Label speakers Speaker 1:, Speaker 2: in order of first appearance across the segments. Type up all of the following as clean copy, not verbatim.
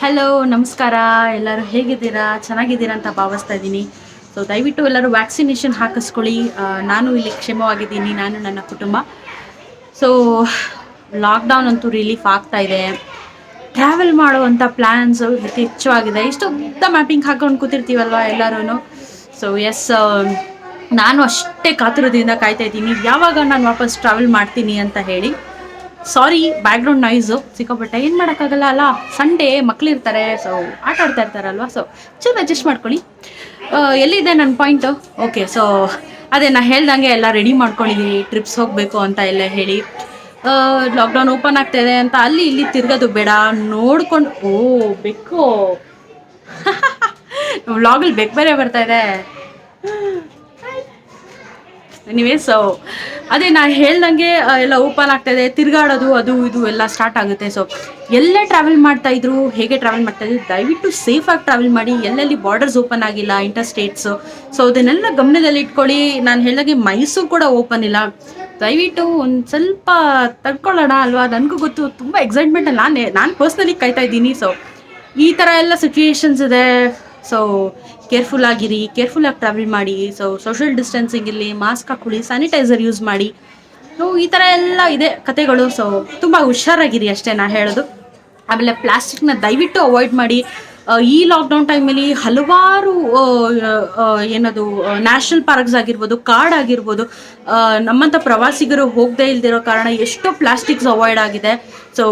Speaker 1: Hello ನಮಸ್ಕಾರ. ಎಲ್ಲರೂ ಹೇಗಿದ್ದೀರಾ? ಚೆನ್ನಾಗಿದ್ದೀರಾ ಅಂತ ಭಾವಿಸ್ತಾ ಇದ್ದೀನಿ. ಸೊ ದಯವಿಟ್ಟು ಎಲ್ಲರೂ ವ್ಯಾಕ್ಸಿನೇಷನ್ ಹಾಕಿಸ್ಕೊಳ್ಳಿ. ನಾನು ಇಲ್ಲಿ ಕ್ಷೇಮವಾಗಿದ್ದೀನಿ, ನಾನು ನನ್ನ ಕುಟುಂಬ. ಸೊ ಲಾಕ್ಡೌನ್ ಅಂತೂ ರಿಲೀಫ್ ಆಗ್ತಾ ಇದೆ. ಟ್ರಾವೆಲ್ ಮಾಡುವಂಥ ಪ್ಲ್ಯಾನ್ಸು ಯಥೇಚ್ಛವಾಗಿದೆ. ಇಷ್ಟು ಉದ್ದ ಮ್ಯಾಪಿಂಗ್ ಹಾಕೊಂಡು ಕೂತಿರ್ತೀವಲ್ವ ಎಲ್ಲರೂ. ಸೊ ಎಸ್, ನಾನು ಅಷ್ಟೇ ಕಾತುರದಿಂದ ಕಾಯ್ತಾ ಇದ್ದೀನಿ ಯಾವಾಗ ನಾನು ವಾಪಸ್ ಟ್ರಾವೆಲ್ ಮಾಡ್ತೀನಿ ಅಂತ ಹೇಳಿ. ಸಾರಿ ಬ್ಯಾಕ್ಗ್ರೌಂಡ್ ನಾಯ್ಸು ಸಿಕ್ಕಾಪಟ್ಟೆ, ಏನು ಮಾಡೋಕ್ಕಾಗಲ್ಲ ಅಲ್ಲ, ಸಂಡೇ ಮಕ್ಕಳಿರ್ತಾರೆ, ಸೊ ಆಟ ಆಡ್ತಾ ಇರ್ತಾರಲ್ವ. ಸೊ ಚೂರು ಅಡ್ಜಸ್ಟ್ ಮಾಡ್ಕೊಳ್ಳಿ. ಎಲ್ಲಿದೆ ನನ್ನ ಪಾಯಿಂಟು? ಓಕೆ, ಸೊ ಅದೇ ನಾನು ಹೇಳ್ದಂಗೆ ಎಲ್ಲ ರೆಡಿ ಮಾಡ್ಕೊಂಡಿದ್ದೀನಿ ಟ್ರಿಪ್ಸ್ ಹೋಗಬೇಕು ಅಂತ ಎಲ್ಲ ಹೇಳಿ. ಲಾಕ್ಡೌನ್ ಓಪನ್ ಆಗ್ತಾಯಿದೆ ಅಂತ ಅಲ್ಲಿ ಇಲ್ಲಿ ತಿರ್ಗೋದು ಬೇಡ, ನೋಡ್ಕೊಂಡು ಬೇಕು ವ್ಲಾಗಲ್ಲಿ ಬೆಕ್ ಬೇರೆ ಬರ್ತಾಯಿದೆ. ಎನಿವೇ, ಸೊ ಅದೇ ನಾನು ಹೇಳ್ದಂಗೆ ಎಲ್ಲ ಓಪನ್ ಆಗ್ತಾಯಿದೆ, ತಿರುಗಾಡೋದು ಅದು ಇದು ಎಲ್ಲ ಸ್ಟಾರ್ಟ್ ಆಗುತ್ತೆ. ಸೊ ಎಲ್ಲೇ ಟ್ರಾವೆಲ್ ಮಾಡ್ತಾಯಿದ್ರು, ಹೇಗೆ ಟ್ರಾವೆಲ್ ಮಾಡ್ತಾಯಿದ್ರು, ದಯವಿಟ್ಟು ಸೇಫಾಗಿ ಟ್ರಾವೆಲ್ ಮಾಡಿ. ಎಲ್ಲೆಲ್ಲಿ ಬಾರ್ಡರ್ಸ್ ಓಪನ್ ಆಗಿಲ್ಲ, ಇಂಟರ್ ಸ್ಟೇಟ್ಸು, ಸೊ ಅದನ್ನೆಲ್ಲ ಗಮನದಲ್ಲಿ ಇಟ್ಕೊಳ್ಳಿ. ನಾನು ಹೇಳ್ದಂಗೆ ಮೈಸೂರು ಕೂಡ ಓಪನ್ ಇಲ್ಲ. ದಯವಿಟ್ಟು ಒಂದು ಸ್ವಲ್ಪ ತಡ್ಕೊಳ್ಳೋಣ ಅಲ್ವಾ. ನನಗೂ ಗೊತ್ತು, ತುಂಬ ಎಕ್ಸೈಟ್ಮೆಂಟಲ್ಲಿ ನಾನು ಪರ್ಸ್ನಲಿ ಕಾಯ್ತಾ ಇದ್ದೀನಿ. ಸೊ ಈ ಥರ ಎಲ್ಲ ಸಿಚುಯೇಷನ್ಸ್ ಇದೆ. ಸೊ ಕೇರ್ಫುಲ್ಲಾಗಿರಿ, ಕೇರ್ಫುಲ್ಲಾಗಿ ಟ್ರಾವೆಲ್ ಮಾಡಿ. ಸೊ ಸೋಷಿಯಲ್ ಡಿಸ್ಟೆನ್ಸಿಂಗ್ ಇರಲಿ, ಮಾಸ್ಕ್ ಹಾಕ್ಕೊಳ್ಳಿ, ಸ್ಯಾನಿಟೈಸರ್ ಯೂಸ್ ಮಾಡಿ. ಸೊ ಈ ಥರ ಎಲ್ಲ ಇದೆ ಕತೆಗಳು. ಸೊ ತುಂಬ ಹುಷಾರಾಗಿರಿ ಅಷ್ಟೇ ನಾ ಹೇಳೋದು. ಆಮೇಲೆ ಪ್ಲಾಸ್ಟಿಕ್ನ ದಯವಿಟ್ಟು ಅವಾಯ್ಡ್ ಮಾಡಿ. ಈ ಲಾಕ್ಡೌನ್ ಟೈಮಲ್ಲಿ ಹಲವಾರು ಏನದು ನ್ಯಾಷನಲ್ ಪಾರ್ಕ್ಸ್ ಆಗಿರ್ಬೋದು, ಕಾಡ್ ಆಗಿರ್ಬೋದು, ನಮ್ಮಂಥ ಪ್ರವಾಸಿಗರು ಹೋಗದೇ ಇಲ್ದಿರೋ ಕಾರಣ ಎಷ್ಟೋ ಪ್ಲಾಸ್ಟಿಕ್ಸ್ ಅವಾಯ್ಡ್ ಆಗಿದೆ. ಸೊ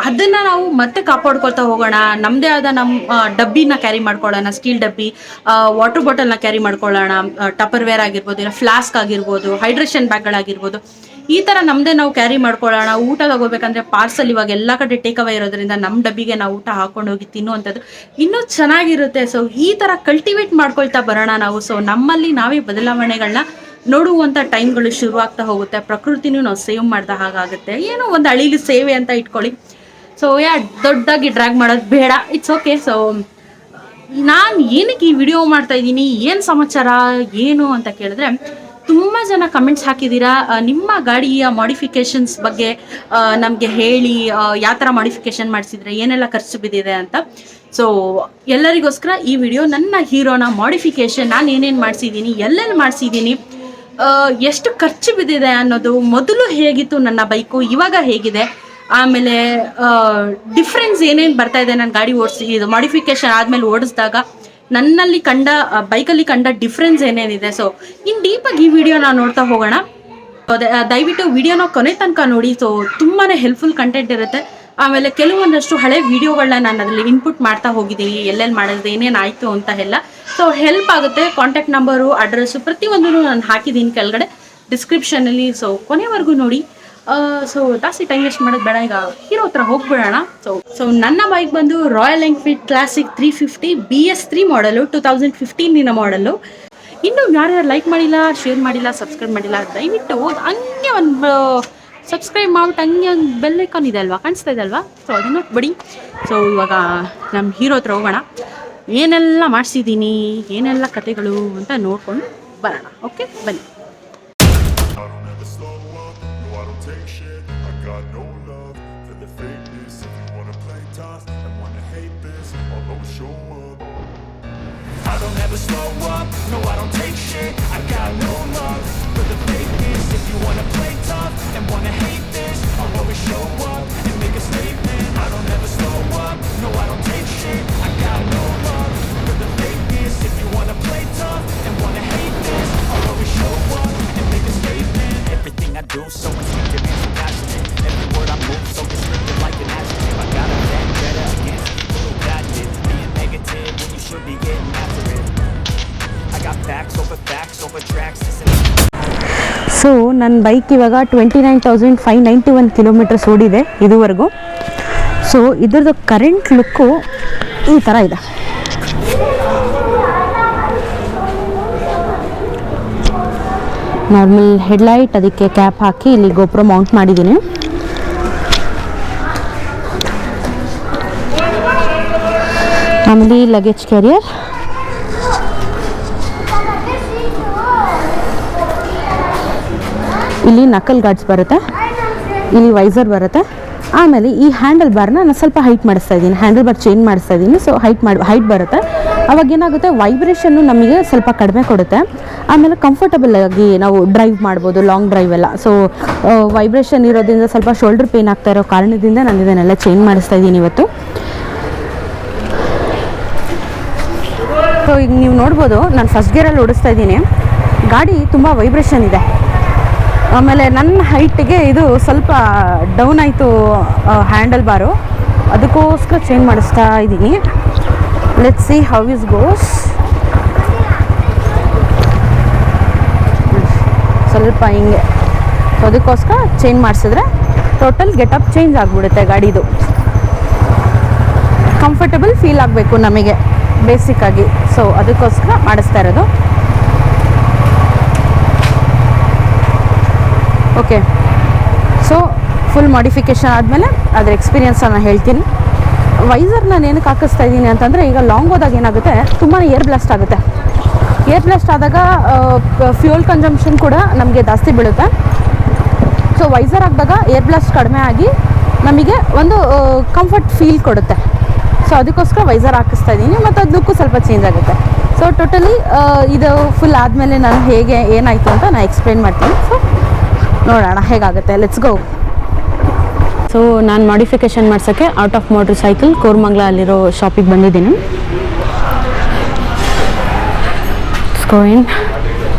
Speaker 1: ಅದನ್ನು ನಾವು ಮತ್ತೆ ಕಾಪಾಡ್ಕೊಳ್ತಾ ಹೋಗೋಣ. ನಮ್ಮದೇ ಆದ ನಮ್ಮ ಡಬ್ಬಿನ ಕ್ಯಾರಿ ಮಾಡ್ಕೊಳ್ಳೋಣ, ಸ್ಟೀಲ್ ಡಬ್ಬಿ, ವಾಟರ್ ಬಾಟಲ್ನ ಕ್ಯಾರಿ ಮಾಡ್ಕೊಳ್ಳೋಣ, ಟಪರ್ವೇರ್ ಆಗಿರ್ಬೋದು, ಇಲ್ಲ ಫ್ಲಾಸ್ಕ್ ಆಗಿರ್ಬೋದು, ಹೈಡ್ರೇಷನ್ ಬ್ಯಾಗ್ಗಳಾಗಿರ್ಬೋದು. ಈ ಥರ ನಮ್ಮದೇ ನಾವು ಕ್ಯಾರಿ ಮಾಡ್ಕೊಳ್ಳೋಣ. ಊಟ ತಗೋಬೇಕಂದ್ರೆ ಪಾರ್ಸಲ್ ಇವಾಗ ಎಲ್ಲ ಕಡೆ ಟೇಕ್ ಅವೇ ಇರೋದ್ರಿಂದ ನಮ್ಮ ಡಬ್ಬಿಗೆ ನಾವು ಊಟ ಹಾಕೊಂಡು ಹೋಗಿ ತಿನ್ನುವಂಥದ್ದು ಇನ್ನೂ ಚೆನ್ನಾಗಿರುತ್ತೆ. ಸೊ ಈ ಥರ ಕಲ್ಟಿವೇಟ್ ಮಾಡ್ಕೊಳ್ತಾ ಬರೋಣ ನಾವು. ಸೊ ನಮ್ಮಲ್ಲಿ ನಾವೇ ಬದಲಾವಣೆಗಳನ್ನ ನೋಡುವಂಥ ಟೈಮ್ಗಳು ಶುರುವಾಗ್ತಾ ಹೋಗುತ್ತೆ. ಪ್ರಕೃತಿನೂ ನಾವು ಸೇವ್ ಮಾಡಿದ ಹಾಗಾಗುತ್ತೆ. ಏನೋ ಒಂದು ಅಳಿಲಿ ಸೇವೆ ಅಂತ ಇಟ್ಕೊಳ್ಳಿ. ಸೊ ದೊಡ್ಡದಾಗಿ ಡ್ರ್ಯಾಗ್ ಮಾಡೋದು ಬೇಡ, ಇಟ್ಸ್ ಓಕೆ. ಸೊ ನಾನು ಏನಕ್ಕೆ ಈ ವಿಡಿಯೋ ಮಾಡ್ತಾ ಇದ್ದೀನಿ, ಏನು ಸಮಾಚಾರ ಏನು ಅಂತ ಕೇಳಿದ್ರೆ, ತುಂಬ ಜನ ಕಮೆಂಟ್ಸ್ ಹಾಕಿದ್ದೀರಾ ನಿಮ್ಮ ಗಾಡಿಯ ಮಾಡಿಫಿಕೇಷನ್ಸ್ ಬಗ್ಗೆ ನಮಗೆ ಹೇಳಿ, ಯಾವ ಥರ ಮಾಡಿಫಿಕೇಷನ್ ಮಾಡಿಸಿದ್ರೆ ಏನೆಲ್ಲ ಖರ್ಚು ಬಿದ್ದಿದೆ ಅಂತ. ಸೊ ಎಲ್ಲರಿಗೋಸ್ಕರ ಈ ವಿಡಿಯೋ. ನನ್ನ ಹೀರೋನ ಮಾಡಿಫಿಕೇಷನ್ ನಾನು ಏನೇನು ಮಾಡಿಸಿದ್ದೀನಿ, ಎಲ್ಲೆಲ್ಲಿ ಮಾಡಿಸಿದ್ದೀನಿ, ಎಷ್ಟು ಖರ್ಚು ಬಿದ್ದಿದೆ ಅನ್ನೋದು, ಮೊದಲು ಹೇಗಿತ್ತು ನನ್ನ ಬೈಕು, ಇವಾಗ ಹೇಗಿದೆ, ಆಮೇಲೆ ಡಿಫ್ರೆನ್ಸ್ ಏನೇನು ಬರ್ತಾ ಇದೆ ನನ್ನ ಗಾಡಿ ಇದು ಮಾಡಿಫಿಕೇಷನ್ ಆದಮೇಲೆ ಓಡಿಸಿದಾಗ ನನ್ನಲ್ಲಿ ಕಂಡ ಬೈಕಲ್ಲಿ ಕಂಡ ಡಿಫ್ರೆನ್ಸ್ ಏನೇನಿದೆ. ಸೊ ಇನ್ನು ಡೀಪಾಗಿ ಈ ವಿಡಿಯೋನ ನೋಡ್ತಾ ಹೋಗೋಣ. ದಯವಿಟ್ಟು ವಿಡಿಯೋನ ಕೊನೆ ತನಕ ನೋಡಿ. ಸೊ ತುಂಬಾ ಹೆಲ್ಪ್ಫುಲ್ ಕಂಟೆಂಟ್ ಇರುತ್ತೆ. ಆಮೇಲೆ ಕೆಲವೊಂದಷ್ಟು ಹಳೆ ವೀಡಿಯೋಗಳನ್ನ ನಾನು ಅದರಲ್ಲಿ ಇನ್ಪುಟ್ ಮಾಡ್ತಾ ಹೋಗಿದ್ದೀನಿ, ಎಲ್ಲೆಲ್ಲಿ ಮಾಡೋದು, ಏನೇನು ಆಯಿತು ಅಂತ ಎಲ್ಲ. ಸೊ ಹೆಲ್ಪ್ ಆಗುತ್ತೆ. ಕಾಂಟ್ಯಾಕ್ಟ್ ನಂಬರು, ಅಡ್ರೆಸ್ಸು ಪ್ರತಿಯೊಂದೂ ನಾನು ಹಾಕಿದ್ದೀನಿ ಕೆಳಗಡೆ ಡಿಸ್ಕ್ರಿಪ್ಷನಲ್ಲಿ. ಸೊ ಕೊನೆವರೆಗೂ ನೋಡಿ. ಸೊ ಜಾಸ್ತಿ ಟೈಮ್ ವೇಸ್ಟ್ ಮಾಡೋದು ಬೇಡ, ಈಗ ಹೀರೋ ಹತ್ರ ಹೋಗ್ಬಿಡೋಣ. ಸೊ ನನ್ನ ಬೈಕ್ ಬಂದು ರಾಯಲ್ ಎನ್ಫೀಲ್ಡ್ ಕ್ಲಾಸಿಕ್ 350 BS3 ಮಾಡಲು, 2015 ಮಾಡಲು. ಇನ್ನೂ ಯಾರ್ಯಾರು ಲೈಕ್ ಮಾಡಿಲ್ಲ, ಶೇರ್ ಮಾಡಿಲ್ಲ, ಸಬ್ಸ್ಕ್ರೈಬ್ ಮಾಡಿಲ್ಲ, ದಯವಿಟ್ಟು ಹಂಗೆ ಒಂದು ಸಬ್ಸ್ಕ್ರೈಬ್ ಮಾಡ್ಬಿಟ್ಟು ಹಂಗೆ ಒಂದು ಬೆಲ್ ಐಕಾನ್ ಇದೆ ಅಲ್ವಾ, ಕಾಣಿಸ್ತಾ ಇದೆ ಅಲ್ವಾ, ಸೊ ಅದನ್ನು ಬಿಡಿ. ಸೊ ಇವಾಗ ನಮ್ಮ ಹೀರೋ ಹತ್ರ ಹೋಗೋಣ. ಏನೆಲ್ಲ ಮಾಡಿಸಿದ್ದೀನಿ, ಏನೆಲ್ಲ ಕತೆಗಳು ಅಂತ ನೋಡ್ಕೊಂಡು ಬರೋಣ. ಓಕೆ, ಬನ್ನಿ.
Speaker 2: I don't ever slow up, no I don't take shit. I got no love for the fakeness. If you wanna play tough and wanna hate this, I'll always show up and make a statement. I don't ever slow up, no I don't take shit. I got no love for the fakeness. If you wanna play tough and wanna hate this, I'll always show up and make a statement. Everything I do so instinctive and so passionate. Every word I move so descriptive like an adjective. I got a vendetta against people who backed it, being negative when you should be getting after it. I got facts over tracks.
Speaker 1: So ನನ್ನ bike ಇವಾಗ 29,591 kilometres ಓಡಿದೆ ಇದುವರೆಗೂ. So ಇದ್ರದ್ದು current look ಈ ಥರ ಇದೆ. Normal headlight, ಅದಕ್ಕೆ cap ಹಾಕಿ ಇಲ್ಲಿ ಗೋಪ್ರೋ ಮೌಂಟ್ ಮಾಡಿದ್ದೀನಿ. ಆಮೇಲೆ ಲಗೇಜ್ ಕ್ಯಾರಿಯರ್, ಇಲ್ಲಿ ನಕಲ್ ಗಾರ್ಡ್ಸ್ ಬರುತ್ತೆ, ಇಲ್ಲಿ ವೈಸರ್ ಬರುತ್ತೆ, ಆಮೇಲೆ ಈ ಹ್ಯಾಂಡಲ್ ಬಾರ್ನ ನಾನು ಸ್ವಲ್ಪ ಹೈಟ್ ಮಾಡಿಸ್ತಾ ಇದ್ದೀನಿ, ಹ್ಯಾಂಡಲ್ ಬಾರ್ ಚೇಂಜ್ ಮಾಡಿಸ್ತಾ ಇದ್ದೀನಿ. ಸೊ ಹೈಟ್ ಬರುತ್ತೆ. ಅವಾಗ ಏನಾಗುತ್ತೆ, ವೈಬ್ರೇಷನ್ನು ನಮಗೆ ಸ್ವಲ್ಪ ಕಡಿಮೆ ಕೊಡುತ್ತೆ. ಆಮೇಲೆ ಕಂಫರ್ಟಬಲ್ ಆಗಿ ನಾವು ಡ್ರೈವ್ ಮಾಡ್ಬೋದು, ಲಾಂಗ್ ಡ್ರೈವ್ ಎಲ್ಲ. ಸೊ ವೈಬ್ರೇಷನ್ ಇರೋದ್ರಿಂದ ಸ್ವಲ್ಪ ಶೋಲ್ಡರ್ ಪೇನ್ ಆಗ್ತಾ ಇರೋ ಕಾರಣದಿಂದ ನಾನು ಇದನ್ನೆಲ್ಲ ಚೇಂಜ್ ಮಾಡಿಸ್ತಾ ಇದ್ದೀನಿ ಇವತ್ತು. ಸೊ ಈಗ ನೀವು ನೋಡ್ಬೋದು, ನಾನು ಫಸ್ಟ್ ಗೇರಲ್ಲಿ ಓಡಿಸ್ತಾ ಇದ್ದೀನಿ. ಗಾಡಿ ತುಂಬ ವೈಬ್ರೇಷನ್ ಇದೆ. ಆಮೇಲೆ ನನ್ನ ಹೈಟಿಗೆ ಇದು ಸ್ವಲ್ಪ ಡೌನ್ ಆಯಿತು ಹ್ಯಾಂಡಲ್ ಬಾರು, ಅದಕ್ಕೋಸ್ಕರ ಚೇಂಜ್ ಮಾಡಿಸ್ತಾ ಇದ್ದೀನಿ. Let's see how is goes. ಸ್ವಲ್ಪ ಹಿಂಗೆ, ಸೊ ಅದಕ್ಕೋಸ್ಕರ ಚೇಂಜ್ ಮಾಡಿಸಿದ್ರೆ ಟೋಟಲ್ ಗೆಟಪ್ ಚೇಂಜ್ ಆಗಿಬಿಡುತ್ತೆ ಗಾಡಿದು. ಕಂಫರ್ಟಬಲ್ ಫೀಲ್ ಆಗಬೇಕು ನಮಗೆ ಬೇಸಿಕ್ಕಾಗಿ, ಸೊ ಅದಕ್ಕೋಸ್ಕರ ಮಾಡಿಸ್ತಾ ಇರೋದು. ಓಕೆ, ಸೊ ಫುಲ್ ಮಾಡಿಫಿಕೇಷನ್ ಆದಮೇಲೆ ಅದರ ಎಕ್ಸ್ಪೀರಿಯನ್ಸನ್ನು ಹೇಳ್ತೀನಿ. ವೈಸರ್ ನಾನು ಏನಕ್ಕೆ ಹಾಕಿಸ್ತಾ ಇದ್ದೀನಿ ಅಂತಂದರೆ, ಈಗ ಲಾಂಗ್ ಹೋದಾಗ ಏನಾಗುತ್ತೆ, ತುಂಬಾ ಏರ್ ಬ್ಲಾಸ್ಟ್ ಆಗುತ್ತೆ. ಏರ್ ಬ್ಲಾಸ್ಟ್ ಆದಾಗ ಫ್ಯೂಯಲ್ ಕನ್ಸಂಪ್ಷನ್ ಕೂಡ ನಮಗೆ ಜಾಸ್ತಿ ಬೀಳುತ್ತೆ. ಸೊ ವೈಸರ್ ಹಾಕಿದಾಗ ಏರ್ ಬ್ಲಾಸ್ಟ್ ಕಡಿಮೆ ಆಗಿ ನಮಗೆ ಒಂದು ಕಂಫರ್ಟ್ ಫೀಲ್ ಕೊಡುತ್ತೆ. ಸೊ ಅದಕ್ಕೋಸ್ಕರ ವೈಸರ್ ಹಾಕಿಸ್ತಾ ಇದ್ದೀನಿ, ಮತ್ತು ಅದು ಲುಕ್ಕು ಸ್ವಲ್ಪ ಚೇಂಜ್ ಆಗುತ್ತೆ. ಸೊ ಟೋಟಲಿ ಇದು ಫುಲ್ ಆದಮೇಲೆ ನಾನು ಹೇಗೆ ಏನಾಯಿತು ಅಂತ ನಾನು ಎಕ್ಸ್ಪ್ಲೇನ್ ಮಾಡ್ತೀನಿ. ಸೊ ನೋಡೋಣ ಹೇಗಾಗುತ್ತೆ, ಲೆಟ್ಸ್ ಗೋ. ಸೊ ನಾನು ಮಾಡಿಫಿಕೇಷನ್ ಮಾಡ್ಸೋಕ್ಕೆ out of motor cycle Koramangala ಅಲ್ಲಿರೋ ಶಾಪಿಗೆ ಬಂದಿದ್ದೀನಿ.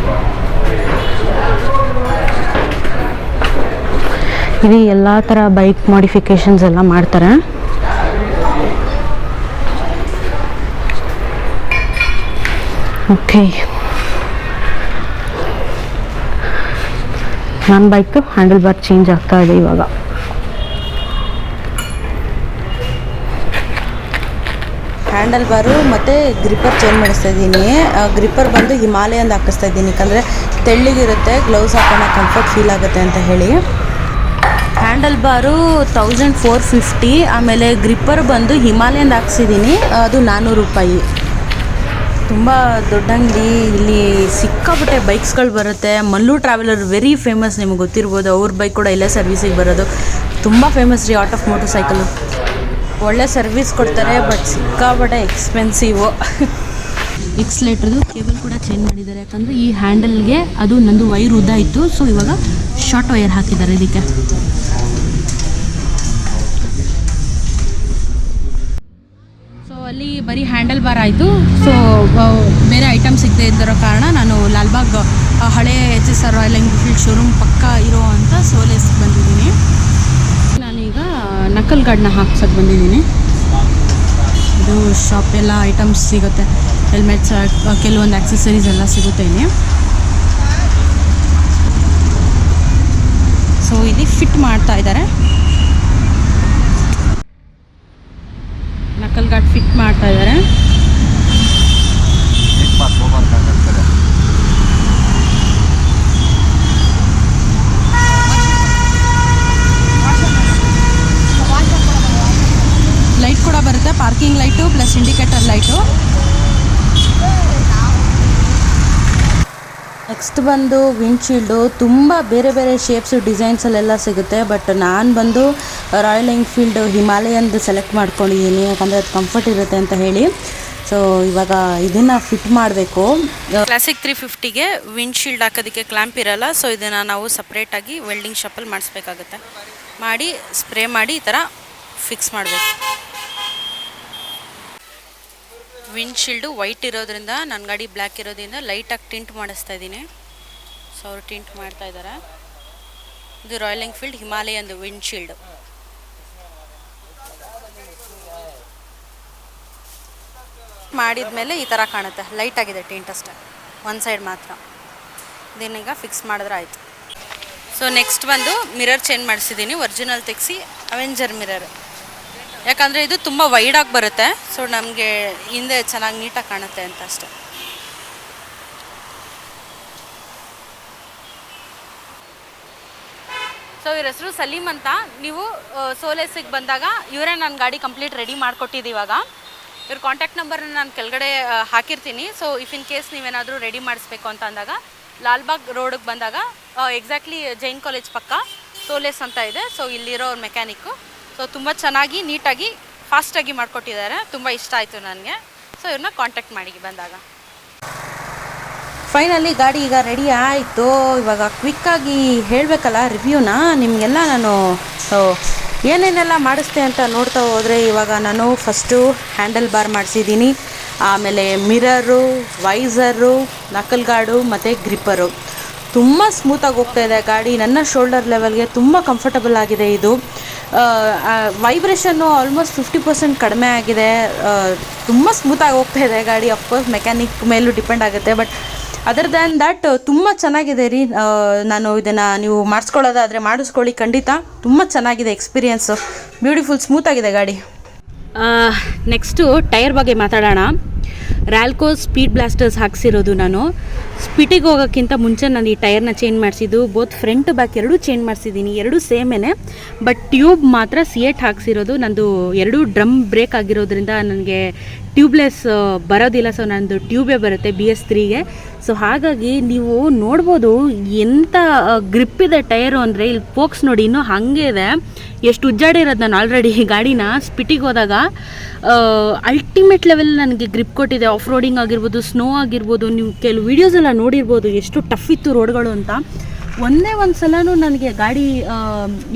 Speaker 1: ಇಲ್ಲಿ ಎಲ್ಲ ಥರ ಬೈಕ್ ಮಾಡಿಫಿಕೇಷನ್ಸ್ ಎಲ್ಲ ಮಾಡ್ತಾರೆ. ಓಕೆ, ನನ್ನ ಬೈಕು ಹ್ಯಾಂಡಲ್ ಬಾರ್ ಚೇಂಜ್ ಆಗ್ತಾ ಇದೆ ಇವಾಗ.
Speaker 3: ಹ್ಯಾಂಡಲ್ ಬಾರು ಮತ್ತು ಗ್ರಿಪ್ಪರ್ ಚೇಂಜ್ ಮಾಡಿಸ್ತಾ ಇದ್ದೀನಿ. ಗ್ರಿಪ್ಪರ್ ಬಂದು ಹಿಮಾಲಯಂದು ಹಾಕಿಸ್ತಾ ಇದ್ದೀನಿ, ಯಾಕಂದರೆ ತೆಳ್ಳಗಿರುತ್ತೆ, ಗ್ಲೌಸ್ ಹಾಕೋಣ ಕಂಫರ್ಟ್ ಫೀಲ್ ಆಗುತ್ತೆ ಅಂತ ಹೇಳಿ. ಹ್ಯಾಂಡಲ್ ಬಾರು 1450. ಆಮೇಲೆ ಗ್ರಿಪ್ಪರ್ ಬಂದು ಹಿಮಾಲಯಂದು ಹಾಕ್ಸಿದ್ದೀನಿ, ಅದು 400 ರೂಪಾಯಿ. ತುಂಬ ದೊಡ್ಡ ಅಂಗಡಿ. ಇಲ್ಲಿ ಸಿಕ್ಕಾಪಟ್ಟೆ ಬೈಕ್ಸ್ಗಳು ಬರುತ್ತೆ. ಮಲ್ಲು ಟ್ರಾವೆಲರ್ ವೆರಿ ಫೇಮಸ್, ನಿಮಗೆ ಗೊತ್ತಿರ್ಬೋದು. ಅವ್ರ ಬೈಕ್ ಕೂಡ ಇಲ್ಲೇ ಸರ್ವಿಸಿಗೆ ಬರೋದು. ತುಂಬ ಫೇಮಸ್ ರೀ ಔಟ್ ಆಫ್ ಮೋಟರ್ ಸೈಕಲು. ಒಳ್ಳೆ ಸರ್ವಿಸ್ ಕೊಡ್ತಾರೆ, ಬಟ್ ಸಿಕ್ಕಾಪಟ್ಟೆ ಎಕ್ಸ್ಪೆನ್ಸಿವು.
Speaker 1: ಎಕ್ಸ್ಲೇಟ್ರದು ಕೇಬಲ್ ಕೂಡ ಚೇಂಜ್ ಮಾಡಿದ್ದಾರೆ, ಯಾಕಂದರೆ ಈ ಹ್ಯಾಂಡಲ್ಗೆ ಅದು ನಂದು ವೈರ್ ಉದ್ದ ಇತ್ತು. ಸೊ ಇವಾಗ ಶಾರ್ಟ್ ವೈರ್ ಹಾಕಿದ್ದಾರೆ ಇದಕ್ಕೆ. ಸೊ ಅಲ್ಲಿ ಬರೀ ಹ್ಯಾಂಡಲ್ ಬಾರ್ ಆಯಿತು. ಸೊ ಬೇರೆ ಐಟಮ್ ಸಿಗದೆ ಇದ್ದರೋ ಕಾರಣ ನಾನು ಲಾಲ್ಬಾಗ್ ಹಳೆ HSR ರಾಯಲ್ ಎನ್ಫೀಲ್ಡ್ ಶೋರೂಮ್ ಪಕ್ಕ ಇರೋ ಅಂಥ ಸೋಲೇಸ್ಗೆ ಬಂದಿದ್ದೀನಿ. ನಾನೀಗ ನಕಲ್ ಗಾರ್ಡ್ನ ಹಾಕ್ಸೋಕ್ಕೆ ಬಂದಿದ್ದೀನಿ. ಇದು ಶಾಪ್ ಎಲ್ಲ ಐಟಮ್ಸ್ ಸಿಗುತ್ತೆ, ಹೆಲ್ಮೆಟ್ಸ್, ಕೆಲವೊಂದು ಆಕ್ಸೆಸರೀಸ್ ಎಲ್ಲ ಸಿಗುತ್ತೆ ಇಲ್ಲಿ. ಸೊ ಇಲ್ಲಿ ಫಿಟ್ ಮಾಡ್ತಾ ಇದ್ದಾರೆ, ನಕಲ್ ಗಾರ್ಡ್ ಫಿಟ್ ಮಾಡ್ತಾ ಇದ್ದಾರೆ. ಲೈಟ್ ಕೂಡ ಬರುತ್ತೆ, parking light plus indicator light.
Speaker 3: Next ಬಂದು ವಿಂಡ್ಶೀಲ್ಡು. ತುಂಬ ಬೇರೆ ಬೇರೆ ಶೇಪ್ಸು ಡಿಸೈನ್ಸಲ್ಲೆಲ್ಲ ಸಿಗುತ್ತೆ, ಬಟ್ ನಾನು ಬಂದು ರಾಯಲ್ ಎನ್ಫೀಲ್ಡ್ ಹಿಮಾಲಯನ್ದು ಸೆಲೆಕ್ಟ್ ಮಾಡ್ಕೊಂಡಿದ್ದೀನಿ, ಯಾಕಂದರೆ ಅದು ಕಂಫರ್ಟ್ ಇರುತ್ತೆ ಅಂತ ಹೇಳಿ. ಸೊ ಇವಾಗ ಇದನ್ನು ಫಿಟ್ ಮಾಡಬೇಕು.
Speaker 4: ಕ್ಲಾಸಿಕ್ 350ಗೆ ವಿಂಡ್ಶೀಲ್ಡ್ ಹಾಕೋದಕ್ಕೆ ಕ್ಲ್ಯಾಂಪ್ ಇರಲ್ಲ. ಸೊ ಇದನ್ನು ನಾವು ಸಪ್ರೇಟಾಗಿ ವೆಲ್ಡಿಂಗ್ ಶಾಪಲ್ಲಿ ಮಾಡಿಸ್ಬೇಕಾಗುತ್ತೆ. ಮಾಡಿ ಸ್ಪ್ರೇ ಮಾಡಿ ಈ ಥರ ಫಿಕ್ಸ್ ಮಾಡಬೇಕು. ವಿಂಡ್ಶೀಲ್ಡು ವೈಟ್ ಇರೋದ್ರಿಂದ ನನ್ನ ಗಾಡಿ ಬ್ಲ್ಯಾಕ್ ಇರೋದ್ರಿಂದ ಲೈಟಾಗಿ ಟಿಂಟ್ ಮಾಡಿಸ್ತಾ ಇದ್ದೀನಿ. ಸೊ ಅವರು ಟಿಂಟ್ ಮಾಡ್ತಾ ಇದ್ದಾರೆ. ಇದು ರಾಯಲ್ ಎನ್ಫೀಲ್ಡ್ ಹಿಮಾಲಯನ್ದು ವಿಂಡ್ಶೀಲ್ಡು. ಮಾಡಿದ ಮೇಲೆ ಈ ಥರ ಕಾಣುತ್ತೆ, ಲೈಟ್ ಆಗಿದೆ ಟಿಂಟ್ ಅಷ್ಟೇ, ಒಂದು ಸೈಡ್ ಮಾತ್ರ. ಇದನ್ನೀಗ ಫಿಕ್ಸ್ ಮಾಡಿದ್ರೆ ಆಯಿತು. ಸೊ ನೆಕ್ಸ್ಟ್ ಬಂದು ಮಿರರ್ ಚೇಂಜ್ ಮಾಡಿಸಿದ್ದೀನಿ, ಒರಿಜಿನಲ್ ತೆಗೆಸಿ ಅವೆಂಜರ್ ಮಿರರ್. ಯಾಕಂದರೆ ಇದು ತುಂಬ ವೈಡಾಗಿ ಬರುತ್ತೆ, ಸೊ ನಮಗೆ ಹಿಂದೆ ಚೆನ್ನಾಗಿ ನೀಟಾಗಿ ಕಾಣುತ್ತೆ ಅಂತ ಅಷ್ಟೆ. ಸೊ ಇವ್ರ ಹೆಸರು ಸಲೀಮ್ ಅಂತ. ನೀವು ಸೋಲೇಸಿಗೆ ಬಂದಾಗ ಇವರೇ ನನ್ನ ಗಾಡಿ ಕಂಪ್ಲೀಟ್ ರೆಡಿ ಮಾಡಿಕೊಟ್ಟಿದ್ದು. ಇವಾಗ ಇವ್ರ ಕಾಂಟ್ಯಾಕ್ಟ್ ನಂಬರ್ನ ನಾನು ಕೆಳಗಡೆ ಹಾಕಿರ್ತೀನಿ. ಸೊ ಇಫ್ ಇನ್ ಕೇಸ್ ನೀವೇನಾದರೂ ರೆಡಿ ಮಾಡಿಸ್ಬೇಕು ಅಂತ ಅಂದಾಗ ಲಾಲ್ಬಾಗ್ ರೋಡಿಗೆ ಬಂದಾಗ ಎಕ್ಸಾಕ್ಟ್ಲಿ ಜೈನ್ ಕಾಲೇಜ್ ಪಕ್ಕ ಸೋಲೇಸ್ ಅಂತ ಇದೆ. ಸೊ ಇಲ್ಲಿರೋ ಅವ್ರ ಮೆಕ್ಯಾನಿಕ್ಕು ಸೊ ತುಂಬ ಚೆನ್ನಾಗಿ ನೀಟಾಗಿ ಫಾಸ್ಟಾಗಿ ಮಾಡಿಕೊಟ್ಟಿದ್ದಾರೆ. ತುಂಬ ಇಷ್ಟ ಆಯಿತು ನನಗೆ. ಸೊ ಇವ್ರನ್ನ ಕಾಂಟ್ಯಾಕ್ಟ್ ಮಾಡಿ ಬಂದಾಗ.
Speaker 3: ಫೈನಲಿ ಗಾಡಿ ಈಗ ರೆಡಿ ಆಯಿತು. ಇವಾಗ ಕ್ವಿಕ್ಕಾಗಿ ಹೇಳಬೇಕಲ್ಲ ರಿವ್ಯೂನ ನಿಮಗೆಲ್ಲ. ನಾನು ಏನೇನೆಲ್ಲ ಮಾಡಿಸ್ತೆ ಅಂತ ನೋಡ್ತಾ ಹೋದರೆ, ಇವಾಗ ನಾನು ಫಸ್ಟು ಹ್ಯಾಂಡಲ್ ಬಾರ್ ಮಾಡಿಸಿದ್ದೀನಿ, ಆಮೇಲೆ ಮಿರರು, ವೈಸರು, ನಕಲ್ ಗಾರ್ಡು ಮತ್ತು ಗ್ರಿಪ್ಪರು. ತುಂಬ ಸ್ಮೂತಾಗಿ ಹೋಗ್ತಾಯಿದೆ ಗಾಡಿ. ನನ್ನ ಶೋಲ್ಡರ್ ಲೆವೆಲ್ಗೆ ತುಂಬ ಕಂಫರ್ಟಬಲ್ ಆಗಿದೆ ಇದು. ವೈಬ್ರೇಷನ್ನು ಆಲ್ಮೋಸ್ಟ್ 50% ಕಡಿಮೆ ಆಗಿದೆ. ತುಂಬ ಸ್ಮೂತಾಗಿ ಹೋಗ್ತಾಯಿದೆ ಗಾಡಿ. ಅಫ್ಕೋರ್ಸ್ ಮೆಕ್ಯಾನಿಕ್ ಮೇಲೂ ಡಿಪೆಂಡ್ ಆಗುತ್ತೆ, ಬಟ್ ಅದರ್ ದ್ಯಾನ್ ದ್ಯಾಟ್ ತುಂಬ ಚೆನ್ನಾಗಿದೆ ರೀ. ನಾನು ಇದನ್ನು ನೀವು ಮಾಡಿಸ್ಕೊಳ್ಳೋದಾದರೆ ಮಾಡಿಸ್ಕೊಳ್ಳಿ, ಖಂಡಿತ ತುಂಬ ಚೆನ್ನಾಗಿದೆ ಎಕ್ಸ್ಪೀರಿಯೆನ್ಸು. ಬ್ಯೂಟಿಫುಲ್ ಸ್ಮೂತಾಗಿದೆ ಗಾಡಿ.
Speaker 1: ನೆಕ್ಸ್ಟು ಟೈರ್ ಬಗ್ಗೆ ಮಾತಾಡೋಣ. ರ್ಯಾಲ್ಕೋ ಸ್ಪೀಡ್ ಬ್ಲಾಸ್ಟರ್ಸ್ ಹಾಕ್ಸಿರೋದು ನಾನು. ಸ್ಪೀಟಿಗೆ ಹೋಗೋಕ್ಕಿಂತ ಮುಂಚೆ ನಾನು ಈ ಟೈರ್ನ ಚೇಂಜ್ ಮಾಡಿಸಿದ್ದು. ಬೋತ್ ಫ್ರಂಟ್ ಬ್ಯಾಕ್ ಎರಡೂ ಚೇಂಜ್ ಮಾಡಿಸಿದ್ದೀನಿ. ಎರಡೂ ಸೇಮೇನೆ, ಬಟ್ ಟ್ಯೂಬ್ ಮಾತ್ರ C8 ಹಾಕ್ಸಿರೋದು. ನಂದು ಎರಡೂ ಡ್ರಮ್ ಬ್ರೇಕ್ ಆಗಿರೋದ್ರಿಂದ ನನಗೆ ಟ್ಯೂಬ್ಲೆಸ್ ಬರೋದಿಲ್ಲ. ಸೊ ನಂದು ಟ್ಯೂಬೇ ಬರುತ್ತೆ BS3ಗೆ. ಸೊ ಹಾಗಾಗಿ ನೀವು ನೋಡ್ಬೋದು ಎಂಥ ಗ್ರಿಪ್ ಇದೆ ಟೈರು ಅಂದರೆ. ಇಲ್ಲಿ ಫೋಕ್ಸ್ ನೋಡಿ ಇನ್ನೂ ಹಾಗೆ ಇದೆ. ಎಷ್ಟು ಉಜ್ಜಾಡಿರೋದು ನಾನು ಆಲ್ರೆಡಿ ಗಾಡಿನ. ಸ್ಪಿಟಿಗೆ ಹೋದಾಗ ಅಲ್ಟಿಮೇಟ್ ಲೆವೆಲ್ ನನಗೆ ಗ್ರಿಪ್ ಕೊಟ್ಟಿದೆ. ಆಫ್ ರೋಡಿಂಗ್ ಆಗಿರ್ಬೋದು, ಸ್ನೋ ಆಗಿರ್ಬೋದು. ನೀವು ಕೆಲವು ವೀಡಿಯೋಸ್ ಎಲ್ಲ ನೋಡಿರ್ಬೋದು ಎಷ್ಟು ಟಫ್ ಇತ್ತು ರೋಡ್ಗಳು ಅಂತ. ಒಂದೇ ಒಂದು ಸಲನೂ ನನಗೆ ಗಾಡಿ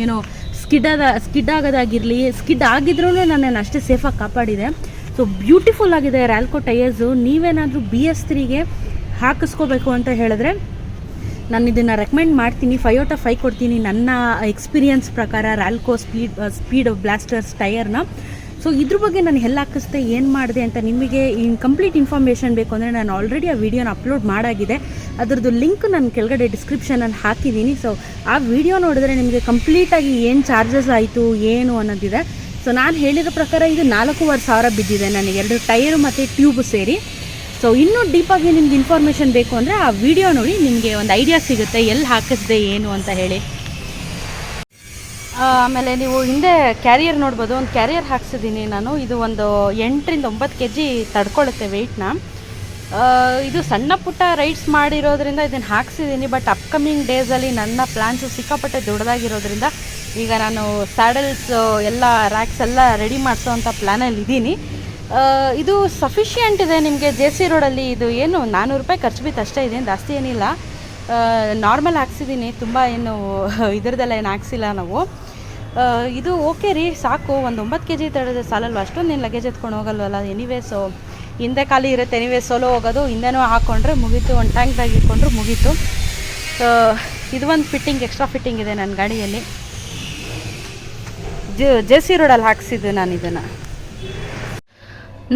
Speaker 1: ಏನೋ ಸ್ಕಿಡ್ ಆಗೋದಾಗಿರಲಿ, ಸ್ಕಿಡ್ ಆಗಿದ್ರೂ ನನ್ನನ್ನು ಅಷ್ಟೇ ಸೇಫಾಗಿ ಕಾಪಾಡಿದೆ. ಸೊ ಬ್ಯೂಟಿಫುಲ್ ಆಗಿದೆ ರ್ಯಾಲ್ಕೋ ಟೈರ್ಸು. ನೀವೇನಾದರೂ BS3ಗೆ ಹಾಕಿಸ್ಕೋಬೇಕು ಅಂತ ಹೇಳಿದ್ರೆ ನಾನು ಇದನ್ನು ರೆಕಮೆಂಡ್ ಮಾಡ್ತೀನಿ. 5 out of 5 ಕೊಡ್ತೀನಿ ನನ್ನ ಎಕ್ಸ್ಪೀರಿಯನ್ಸ್ ಪ್ರಕಾರ ರ್ಯಾಲ್ಕೋ ಸ್ಪೀಡ್ ಬ್ಲಾಸ್ಟರ್ಸ್ ಟೈರ್ನ. ಸೊ ಇದ್ರ ಬಗ್ಗೆ ನಾನು ಎಲ್ಲ ಹಾಕಿಸ್ದೆ, ಏನು ಮಾಡಿದೆ ಅಂತ ನಿಮಗೆ ಕಂಪ್ಲೀಟ್ ಇನ್ಫಾರ್ಮೇಷನ್ ಬೇಕು ಅಂದರೆ ನಾನು ಆಲ್ರೆಡಿ ಆ ವಿಡಿಯೋನ ಅಪ್ಲೋಡ್ ಮಾಡಾಗಿದೆ. ಅದರದ್ದು ಲಿಂಕ್ ನಾನು ಕೆಳಗಡೆ ಡಿಸ್ಕ್ರಿಪ್ಷನಲ್ಲಿ ಹಾಕಿದ್ದೀನಿ. ಸೊ ಆ ವಿಡಿಯೋ ನೋಡಿದ್ರೆ ನಿಮಗೆ ಕಂಪ್ಲೀಟಾಗಿ ಏನು ಚಾರ್ಜಸ್ ಆಯಿತು ಏನು ಅನ್ನೋದಿದೆ. ಸೊ ನಾನು ಹೇಳಿರೋ ಪ್ರಕಾರ ಇದು 4,500 ಬಿದ್ದಿದೆ ನನಗೆ, 2 ಟೈರು ಮತ್ತು ಟ್ಯೂಬ್ ಸೇರಿ. ಸೊ ಇನ್ನೂ ಡೀಪಾಗಿ ನಿಮ್ಗೆ ಇನ್ಫಾರ್ಮೇಷನ್ ಬೇಕು ಅಂದರೆ ಆ ವಿಡಿಯೋ ನೋಡಿ, ನಿಮಗೆ ಒಂದು ಐಡಿಯಾ ಸಿಗುತ್ತೆ ಎಲ್ಲಿ ಹಾಕಿಸ್ದೆ ಏನು ಅಂತ ಹೇಳಿ. ಆಮೇಲೆ ನೀವು ಹಿಂದೆ ಕ್ಯಾರಿಯರ್ ನೋಡ್ಬೋದು. ಒಂದು ಕ್ಯಾರಿಯರ್ ಹಾಕ್ಸಿದ್ದೀನಿ ನಾನು. ಇದು ಒಂದು 8ರಿಂದ 9 kg ತಡ್ಕೊಳ್ಳುತ್ತೆ ವೆಯ್ಟ್ನ. ಇದು ಸಣ್ಣ ಪುಟ್ಟ ರೈಡ್ಸ್ ಮಾಡಿರೋದ್ರಿಂದ ಇದನ್ನು ಹಾಕ್ಸಿದ್ದೀನಿ. ಬಟ್ ಅಪ್ಕಮಿಂಗ್ ಡೇಸಲ್ಲಿ ನನ್ನ ಪ್ಲ್ಯಾನ್ಸು ಸಿಕ್ಕಾಪಟ್ಟೆ ದೊಡ್ಡದಾಗಿರೋದ್ರಿಂದ ಈಗ ನಾನು ಸ್ಯಾಡಲ್ಸ್ ಎಲ್ಲ ರ್ಯಾಕ್ಸ್ ಎಲ್ಲ ರೆಡಿ ಮಾಡಿಸೋ ಅಂಥ ಪ್ಲ್ಯಾನಲ್ಲಿ ಇದ್ದೀನಿ. ಇದು ಸಫಿಷಿಯೆಂಟ್ ಇದೆ ನಿಮಗೆ JC ರೋಡಲ್ಲಿ. ಇದು ಏನು 400 ರೂಪಾಯಿ ಖರ್ಚು ಬಿತ್ತು ಅಷ್ಟೇ ಇದೆ, ಜಾಸ್ತಿ ಏನಿಲ್ಲ. ನಾರ್ಮಲ್ ಹಾಕ್ಸಿದ್ದೀನಿ, ತುಂಬ ಏನು ಇದರದೆಲ್ಲ ಏನು ಹಾಕ್ಸಿಲ್ಲ ನಾವು. ಇದು ಓಕೆ ರೀ, ಸಾಕು. ಒಂದು 9 kg ತಡೆದ್ರೆ ಸಾಲಲ್ವ, ಅಷ್ಟೊಂದೇನು ಲಗೇಜ್ ಎತ್ಕೊಂಡು ಹೋಗಲ್ವಲ್ಲ. ಎನಿವೇ ಸೊ ಹಿಂದೆ ಖಾಲಿ ಇರುತ್ತೆ. ಎನಿವೇ ಸೋಲೋ ಹೋಗೋದು, ಹಿಂದೆನೂ ಹಾಕ್ಕೊಂಡ್ರೆ ಮುಗೀತು, ಒಂದು ಟ್ಯಾಂಕ್ದಾಗ ಇಟ್ಕೊಂಡ್ರೆ ಮುಗೀತು. ಸೊ ಇದು ಒಂದು ಫಿಟ್ಟಿಂಗ್, ಎಕ್ಸ್ಟ್ರಾ ಫಿಟ್ಟಿಂಗ್ ಇದೆ ನನ್ನ ಗಾಡಿಯಲ್ಲಿ. JC ರೋಡಲ್ಲಿ ಹಾಕ್ಸಿದ್ದು ನಾನು ಇದನ್ನು.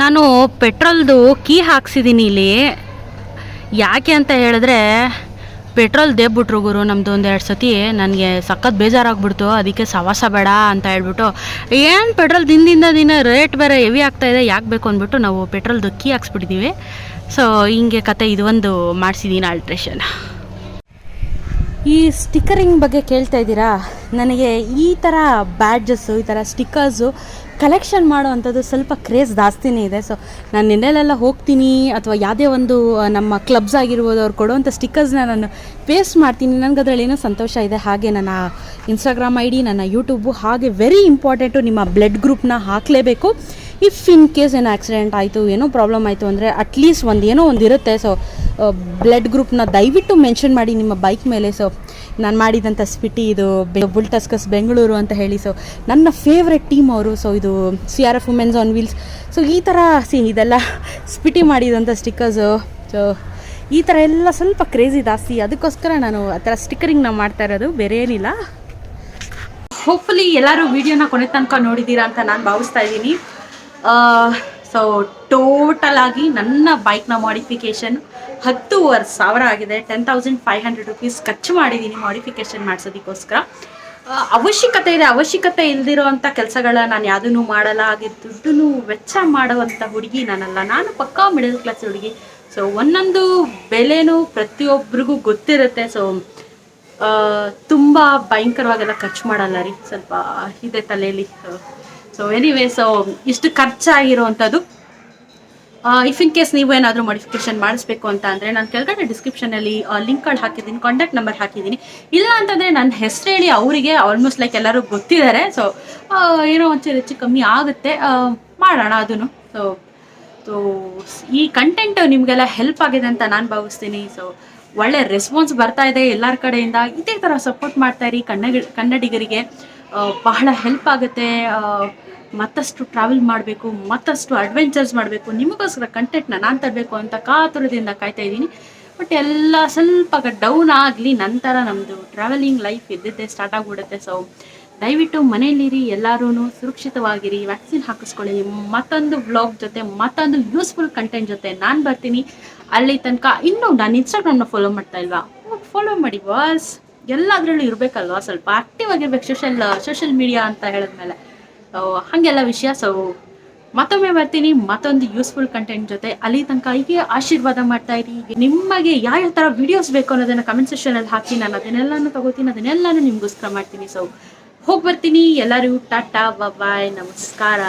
Speaker 1: ನಾನು ಪೆಟ್ರೋಲ್ದು ಕೀ ಹಾಕ್ಸಿದ್ದೀನಿ ಇಲ್ಲಿ. ಯಾಕೆ ಅಂತ ಹೇಳಿದ್ರೆ ಪೆಟ್ರೋಲ್ ದೇಬ್ಬಿಟ್ರು ಗುರು ನಮ್ಮದು 1-2 ಸತಿ. ನನಗೆ ಸಖತ್ ಬೇಜಾರಾಗ್ಬಿಡ್ತು. ಅದಕ್ಕೆ ಸವಾಸ ಬೇಡ ಅಂತ ಹೇಳ್ಬಿಟ್ಟು, ಏನು ಪೆಟ್ರೋಲ್ ದಿನ ರೇಟ್ ಬೇರೆ ಹೆವಿ ಆಗ್ತಾಯಿದೆ, ಯಾಕೆ ಬೇಕು ಅಂದ್ಬಿಟ್ಟು ನಾವು ಪೆಟ್ರೋಲ್ದು ಕೀ ಹಾಕ್ಸ್ಬಿಟ್ಟಿದ್ದೀವಿ. ಸೊ ಹಿಂಗೆ ಕತೆ ಇದು ಒಂದು ಮಾಡಿಸಿದ್ದೀನಿ ಆಲ್ಟ್ರೇಷನ್. ಈ ಸ್ಟಿಕ್ಕರಿಂಗ್ ಬಗ್ಗೆ ಕೇಳ್ತಾ ಇದ್ದೀರಾ? ನನಗೆ ಈ ಥರ ಬ್ಯಾಡ್ಜಸ್ಸು, ಈ ಥರ ಸ್ಟಿಕ್ಕರ್ಸು ಕಲೆಕ್ಷನ್ ಮಾಡೋ ಅಂಥದ್ದು ಸ್ವಲ್ಪ ಕ್ರೇಜ್ ಜಾಸ್ತಿನೇ ಇದೆ. ಸೊ ನಾನು ಎಲ್ಲೆಲ್ಲ ಹೋಗ್ತೀನಿ ಅಥವಾ ಯಾವುದೇ ಒಂದು ನಮ್ಮ ಕ್ಲಬ್ಸ್ ಆಗಿರ್ಬೋದು, ಅವ್ರು ಕೊಡೋವಂಥ ಸ್ಟಿಕ್ಕರ್ಸ್ನ ನಾನು ಪೇಸ್ಟ್ ಮಾಡ್ತೀನಿ. ನನಗೆ ಅದರಲ್ಲಿ ಏನೋ ಸಂತೋಷ ಇದೆ. ಹಾಗೆ ನನ್ನ ಇನ್ಸ್ಟಾಗ್ರಾಮ್ ID, ನನ್ನ ಯೂಟ್ಯೂಬು, ಹಾಗೆ ವೆರಿ ಇಂಪಾರ್ಟೆಂಟು ನಿಮ್ಮ ಬ್ಲಡ್ ಗ್ರೂಪ್ನ ಹಾಕಲೇಬೇಕು. ಇಫ್ ಇನ್ ಕೇಸ್ ಏನೋ ಆಕ್ಸಿಡೆಂಟ್ ಆಯಿತು, ಏನೋ ಪ್ರಾಬ್ಲಮ್ ಆಯಿತು ಅಂದರೆ ಅಟ್ಲೀಸ್ಟ್ ಏನೋ ಒಂದು ಇರುತ್ತೆ. ಸೊ ಬ್ಲಡ್ ಗ್ರೂಪ್ನ ದಯವಿಟ್ಟು ಮೆನ್ಷನ್ ಮಾಡಿ ನಿಮ್ಮ ಬೈಕ್ ಮೇಲೆ. ಸೊ ನಾನು ಮಾಡಿದಂಥ ಸ್ಪಿಟಿ ಇದು ಬುಲ್ ಟಸ್ಕರ್ಸ್ ಬೆಂಗಳೂರು ಅಂತ ಹೇಳಿ. ಸೊ ನನ್ನ ಫೇವ್ರೆಟ್ ಟೀಮ್ ಅವರು. ಸೊ ಇದು CRF women's on wheels. So ಈ ಥರ ಇದೆಲ್ಲ ಸ್ಪಿಟಿ ಮಾಡಿದಂಥ ಸ್ಟಿಕ್ಕರ್ಸು. ಸೊ ಈ ಥರ ಎಲ್ಲ ಸ್ವಲ್ಪ ಕ್ರೇಜಿ ಜಾಸ್ತಿ. ಅದಕ್ಕೋಸ್ಕರ ನಾನು ಆ ಥರ ಸ್ಟಿಕ್ಕರಿಂಗ್ನ ಮಾಡ್ತಾ ಇರೋದು, ಬೇರೆ ಏನಿಲ್ಲ. ಹೋಪ್ಫುಲಿ ಎಲ್ಲರೂ ವಿಡಿಯೋನ ಕೊನೆ ತನಕ ನೋಡಿದ್ದೀರಾ ಅಂತ ನಾನು ಭಾವಿಸ್ತಾ ಇದ್ದೀನಿ. ಸೊ ಟೋಟಲ್ ಆಗಿ ನನ್ನ ಬೈಕ್ನ ಮಾಡಿಫಿಕೇಷನ್ 10,500 ಆಗಿದೆ. 10,500 ರೂಪೀಸ್ ಖರ್ಚು ಮಾಡಿದ್ದೀನಿ ಮಾಡಿಫಿಕೇಷನ್ ಮಾಡಿಸೋದಕ್ಕೋಸ್ಕರ. ಅವಶ್ಯಕತೆ ಇದೆ, ಅವಶ್ಯಕತೆ ಇಲ್ದಿರೋ ಅಂಥ ಕೆಲಸಗಳನ್ನ ನಾನು ಯಾವುದೂ ಮಾಡಲ್ಲ. ಹಾಗೆ ದುಡ್ಡು ವೆಚ್ಚ ಮಾಡುವಂಥ ಹುಡುಗಿ ನಾನಲ್ಲ. ನಾನು ಪಕ್ಕಾ ಮಿಡಲ್ ಕ್ಲಾಸ್ ಹುಡುಗಿ. ಸೊ ಒಂದೊಂದು ಬೆಲೆನೂ ಪ್ರತಿಯೊಬ್ಬರಿಗೂ ಗೊತ್ತಿರುತ್ತೆ. ಸೊ ತುಂಬ ಭಯಂಕರವಾಗೆಲ್ಲ ಖರ್ಚು ಮಾಡಲ್ಲ ರೀ, ಸ್ವಲ್ಪ ಇದೆ ತಲೆಯಲ್ಲಿ. ಸೊ ಎನಿವೇ, ಸೊ ಇಷ್ಟು ಖರ್ಚಾಗಿರೋವಂಥದ್ದು ಇಫ್ ಇನ್ ಕೇಸ್ ನೀವು ಏನಾದರೂ ಮಾಡಿಫಿಕೇಶನ್ ಮಾಡಿಸ್ಬೇಕು ಅಂತ ಅಂದರೆ ನಾನು ಕೆಳಗಡೆ ಡಿಸ್ಕ್ರಿಪ್ಷನಲ್ಲಿ ಲಿಂಕ್ಗಳು ಹಾಕಿದ್ದೀನಿ, ಕಾಂಟ್ಯಾಕ್ಟ್ ನಂಬರ್ ಹಾಕಿದ್ದೀನಿ. ಇಲ್ಲ ಅಂತಂದರೆ ನನ್ನ ಹೆಸರು ಹೇಳಿ ಅವರಿಗೆ ಆಲ್ಮೋಸ್ಟ್ ಲೈಕ್ ಎಲ್ಲರೂ ಗೊತ್ತಿದ್ದಾರೆ. ಸೊ ಏನೋ ಒಂಚೂರು ಹೆಚ್ಚು ಕಮ್ಮಿ ಆಗುತ್ತೆ, ಮಾಡೋಣ ಅದನ್ನು. ಸೊ ಈ ಕಂಟೆಂಟ್ ನಿಮಗೆಲ್ಲ ಹೆಲ್ಪ್ ಆಗಿದೆ ಅಂತ ನಾನು ಭಾವಿಸ್ತೀನಿ. ಸೊ ಒಳ್ಳೆ ರೆಸ್ಪಾನ್ಸ್ ಬರ್ತಾ ಇದೆ ಎಲ್ಲರ ಕಡೆಯಿಂದ. ಇದೇ ಥರ ಸಪೋರ್ಟ್ ಮಾಡ್ತಾಯಿರಿ ಕನ್ನಡಿಗರಿಗೆ, ಬಹಳ ಹೆಲ್ಪ್ ಆಗುತ್ತೆ. ಮತ್ತಷ್ಟು ಟ್ರಾವೆಲ್ ಮಾಡಬೇಕು, ಮತ್ತಷ್ಟು ಅಡ್ವೆಂಚರ್ಸ್ ಮಾಡಬೇಕು, ನಿಮಗೋಸ್ಕರ ಕಂಟೆಂಟ್ನ ನಾನು ತರಬೇಕು ಅಂತ ಕಾತುರದಿಂದ ಕಾಯ್ತಾ ಇದ್ದೀನಿ. ಬಟ್ ಎಲ್ಲ ಸ್ವಲ್ಪ ಡೌನ್ ಆಗಲಿ, ನಂತರ ನಮ್ಮದು ಟ್ರಾವೆಲಿಂಗ್ ಲೈಫ್ ಇದ್ದಿದ್ದೇ ಸ್ಟಾರ್ಟ್ ಆಗಿಬಿಡುತ್ತೆ. ಸೊ ದಯವಿಟ್ಟು ಮನೆಯಲ್ಲಿರಿ, ಎಲ್ಲರೂ ಸುರಕ್ಷಿತವಾಗಿರಿ, ವ್ಯಾಕ್ಸಿನ್ ಹಾಕಿಸ್ಕೊಳ್ಳಿ. ಮತ್ತೊಂದು ವ್ಲಾಗ್ ಜೊತೆ, ಮತ್ತೊಂದು ಯೂಸ್ಫುಲ್ ಕಂಟೆಂಟ್ ಜೊತೆ ನಾನು ಬರ್ತೀನಿ. ಅಲ್ಲಿ ತನಕ ಇನ್ನೂ ನಾನು ಇನ್ಸ್ಟಾಗ್ರಾಮ್ನ ಫಾಲೋ ಮಾಡ್ತಾ ಇಲ್ವಾ, ಫಾಲೋ ಮಾಡಿ ಬಾಸ್. ಎಲ್ಲದರಲ್ಲೂ ಇರಬೇಕಲ್ವಾ, ಸ್ವಲ್ಪ ಆ್ಯಕ್ಟಿವ್ ಆಗಿರ್ಬೇಕು ಸೋಷಲ್ ಮೀಡಿಯಾ ಅಂತ ಹೇಳಿದ್ಮೇಲೆ. ಹಾಗೆಲ್ಲ ವಿಷಯ. ಸೊ ಮತ್ತೊಮ್ಮೆ ಬರ್ತೀನಿ ಮತ್ತೊಂದು ಯೂಸ್ಫುಲ್ ಕಂಟೆಂಟ್ ಜೊತೆ. ಅಲ್ಲಿ ತನಕ ಹೀಗೆ ಆಶೀರ್ವಾದ ಮಾಡ್ತಾ ಇರಿ. ನಿಮಗೆ ಯಾವ ಥರ ವಿಡಿಯೋಸ್ ಬೇಕು ಅನ್ನೋದನ್ನು ಕಮೆಂಟ್ ಸೆಕ್ಷನಲ್ಲಿ ಹಾಕಿ, ನಾನು ಅದನ್ನೆಲ್ಲನೂ ತಗೋತೀನಿ, ಅದನ್ನೆಲ್ಲನೂ ನಿಮಗೋಸ್ಕರ ಮಾಡ್ತೀನಿ. ಸೊ ಹೋಗಿ ಬರ್ತೀನಿ. ಎಲ್ಲರಿಗೂ ಟಾಟಾ, ಬಾಯ್, ನಮಸ್ಕಾರ.